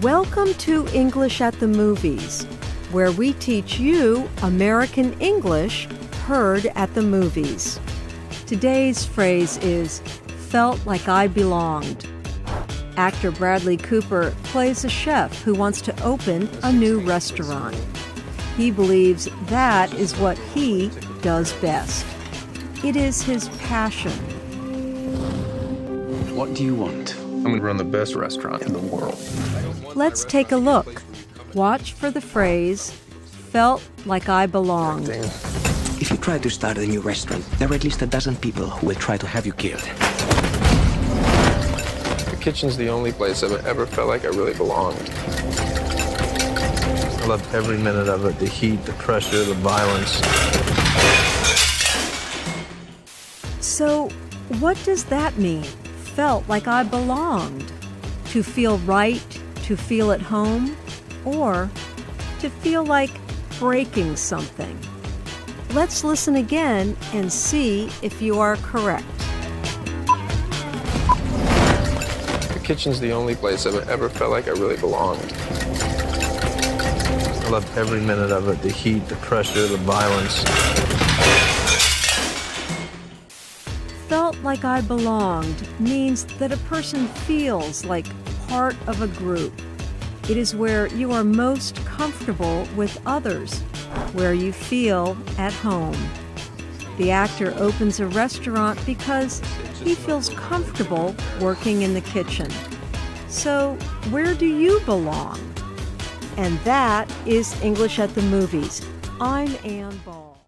Welcome to English at the Movies, where we teach you American English heard at the movies. Today's phrase is, felt like I belonged. Actor Bradley Cooper plays a chef who wants to open a new restaurant. He believes that is what he does best. It is his passion. What do you want? I'm going to run the best restaurant in the world. Let's take a look. Watch for the phrase, felt like I belonged. If you try to start a new restaurant, there are at least a dozen people who will try to have you killed. The kitchen's the only place I've ever felt like I really belonged. I loved every minute of it, the heat, the pressure, the violence. So, what does that mean? Felt like I belonged? To feel right, to feel at home, or to feel like breaking something? Let's listen again and see if you are correct. The kitchen's the only place I've ever felt like I really belonged. I loved every minute of it, the heat, the pressure, the violence. Felt like I belonged means that a person feels like part of a group. It is where you are most comfortable with others, where you feel at home. The actor opens a restaurant because he feels comfortable working in the kitchen. So, where do you belong? And that is English at the Movies. I'm Ann Ball.